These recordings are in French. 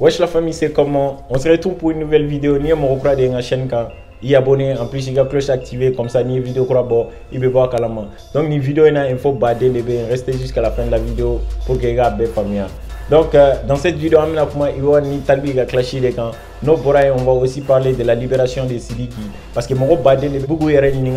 Wesh la famille, c'est comment? On se retrouve pour une nouvelle vidéo. Ni mon recrois de la chaîne quand y abonner. En plus, il y a cloche activée comme ça. Ni vidéo quoi bon, il peut voir calmement. Donc ni vidéo il y a info badé les bien. Restez jusqu'à la fin de la vidéo pour que vous ayez famille. Donc dans cette vidéo, on va ni talbi ga clasher les camps. No boray, on va aussi parler de la libération des Sidiki. Parce que mon badé les beaucoup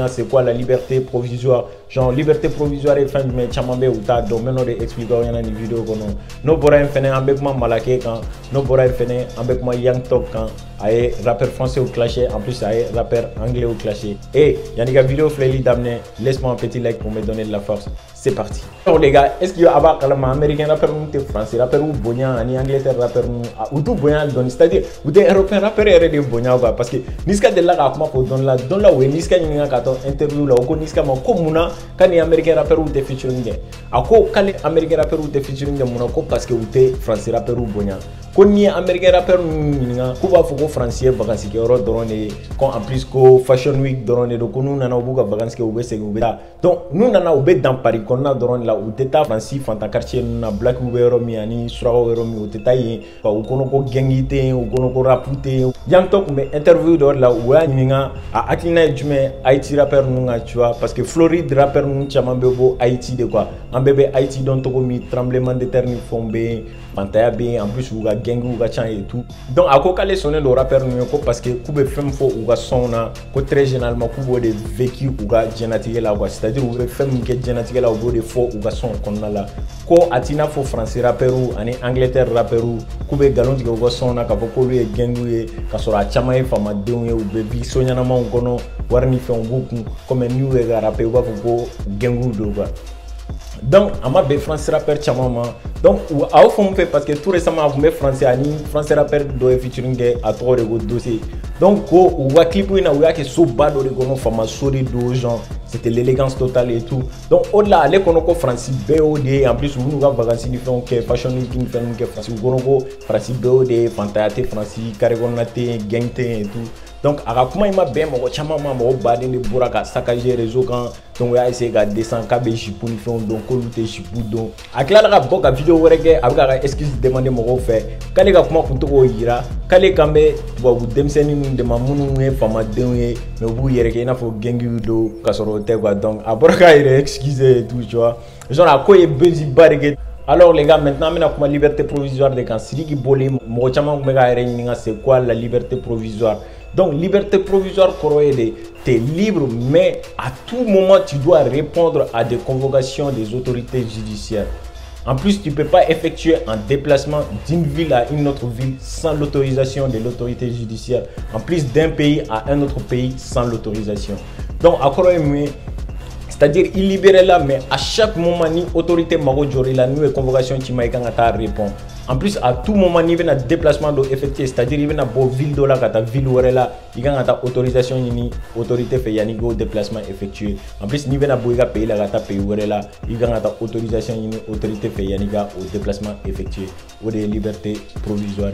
c'est quoi la liberté provisoire? Genre liberté provisoire et fin du mais chamambe ou ta domaine de expliquer rien dans vidéo qu'on no boray fene avec moi malaké quand no boray fene avec moi Young Talk quand aye rappeur français au clasher en plus aye rappeur anglais au clasher. Et Yannick vidéo fleli d'amener laisse-moi un petit like pour me donner de la force. C'est parti. Alors les gars, est-ce qu'il y a un américain rappeur ou français rappeur ou bonyan en Angleterre rappeur ou tout bonyan donne c'est-à-dire ou des européens rappeurs et des bonyan parce que niska de là comment pour donner là où niska ni nga kato interview là ou niska ma komuna quand les américains rappeur ou des featuring ako quand les américains rappeur ou des featuring de monako parce que ou des français rappeur ou bonyan quand ni américain rappeur ni nga ko ba fuko français vacances qui euro drone quand en plus ko fashion week drone donc nous nana buka vacances que ou be donc nous nana ou be dans Paris on a drone là où teta français fanta quartier na black wero miani surago wero mi teta yi ou kono ko gengite ou kono ko rapute Young Talk mais interview de là où ninga a atina jume Haïti rappeur nunga tu vois parce que Floride rappeur nous chama bebo Haïti de quoi en bébé Haïti don to mi tremblement de terre ni fombe pantaya bien en plus ou ga gang ou ga chan et tout donc à quoi caler sonner le rappeur nous parce que kube femme fo ou ga sona ko très généralement kubo de vécu ou ga génétique là quoi c'est-à-dire ou femme que génétique là ou de fo ou ga son qu'on a là ko atina fo français rappeur ou en Angleterre rappeur ou kube galon de ga sona ka ko lui gang ou ka sora chama e fama de ou baby sonya na ma ngono warni fe ngoku comme new e ga rappeur ba ko gang ou do quoi. Donc, à ma bé français rappeur chamama. Donc, à fond fait parce que tout récemment, vous mettez français ani français rappeur doit featuring à trop de dossier. Donc, ou va clip ou na que so bad de gono fama sori do gens. C'était l'élégance totale et tout. Donc, au-delà, allez qu'on français BOD en plus vous nous avons vacances différents que fashion week différents que français gono français BOD fantaté français cargonate gangte et tout. Donc, à comment il m'a bien mon chamama mon badin de buraka saccager réseau quand donc on a essayé de descendre caber chipou ni font donc coluter chipou donc à cela la boka vidéo reggae avec excuse demander mon fait quand les gars comment pour to ira quand les cambe vous demseni de mamunu fama de mais vous yere que na fo gengu do kasoro te quoi donc à buraka il excusez tout tu vois genre à quoi est busy barricade. Alors les gars, maintenant on a comme liberté provisoire de quand Sidiki Bolé mo chama c'est quoi la liberté provisoire? Donc liberté provisoire tu es libre mais à tout moment tu dois répondre à des convocations des autorités judiciaires. En plus, tu ne peux pas effectuer un déplacement d'une ville à une autre ville sans l'autorisation de l'autorité judiciaire. En plus d'un pays à un autre pays sans l'autorisation. Donc à quoi c'est-à-dire il libère là mais à chaque moment ni autorité maro jori la nouvelle convocation qui m'a répond. En plus à tout moment il y a un déplacement effectué c'est-à-dire il y a une ville de la kata ville où là il y a une autorisation ni autorité fait yani go déplacement effectué. En plus il y a un pays la kata pays où là il y a une autorisation ni autorité fait yani go déplacement effectué ou des libertés provisoires.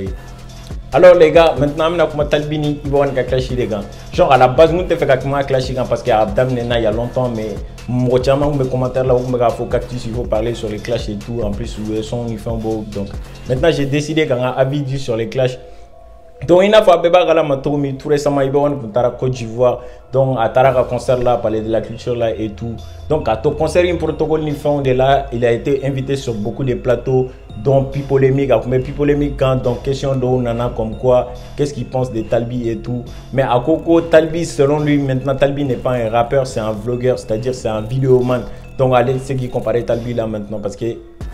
Alors les gars, maintenant on a comme talbini il va en clasher les gars. Genre à la base nous te fait comment clasher parce qu'il y a Abdam Nena il y a longtemps mais moi tiens mes commentaires là où me faut cactus il faut parler sur les clashs et tout en plus où son il fait un beau donc maintenant j'ai décidé qu'on a avis sur les clashs. Donc il a fait bébé gala matomi tout récemment il va en Côte d'Ivoire donc à Taraka concert là parler de la culture là et tout donc à ton concert un protocole ni fait de là il a été invité sur beaucoup de plateaux dont Pipolémique mais Pipolémique quand donc question de nana comme quoi qu'est-ce qu'il pense de Talbi et tout mais à Coco Talbi selon lui maintenant Talbi n'est pas un rappeur c'est un vlogueur c'est-à-dire c'est un vidéoman donc allez c'est qui comparer Talbi là maintenant parce que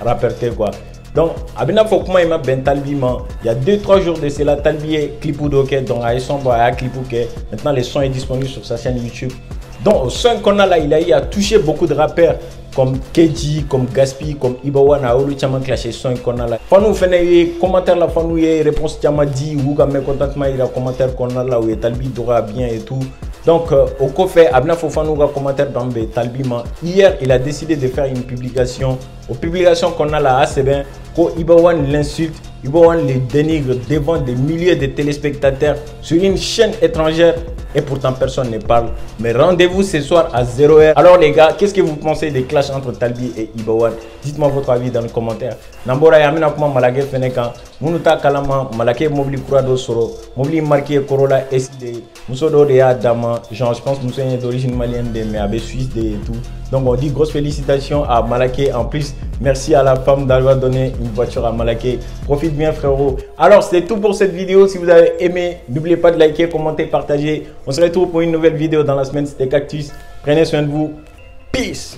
rappeur quoi. Donc, Abina Fokuma il m'a ben Talbi il y a 2-3 jours de cela Talbi est clipou d'ok donc à son à clipou maintenant le son est disponible sur sa chaîne YouTube. Donc au son qu'on a là il a touché beaucoup de rappeurs comme Keji, comme Gaspi, comme Ibawana, ou le chaman clashé son qu'on a là. Fanou fait commentaire là, fanou réponse chama dit ou comme contentement il a commentaire qu'on a là où Talbi dora bien et tout. Donc au cofé Abna Fofanou a commentaire dans Talbi hier il a décidé de faire une publication. Aux publications qu'on a là c'est bien quand Ibawan l'insulte, Ibawan les dénigre devant des milliers de téléspectateurs sur une chaîne étrangère et pourtant personne ne parle. Mais rendez-vous ce soir à 0h. Alors les gars, qu'est-ce que vous pensez des clashs entre Talbi et Ibawan? Dites-moi votre avis dans les commentaires. Nambora yamina kuma malake feneka munuta kalama malake mobili kurado soro mobili marqué Corolla SD muso do de ya dama genre je pense muso est d'origine malienne mais avec suisse et tout. Donc on dit grosse félicitations à Malaké. En plus, merci à la femme d'avoir donné une voiture à Malaké. Profite bien frérot. Alors c'est tout pour cette vidéo. Si vous avez aimé, n'oubliez pas de liker, commenter, partager. On se retrouve pour une nouvelle vidéo dans la semaine. C'était Cactus. Prenez soin de vous. Peace.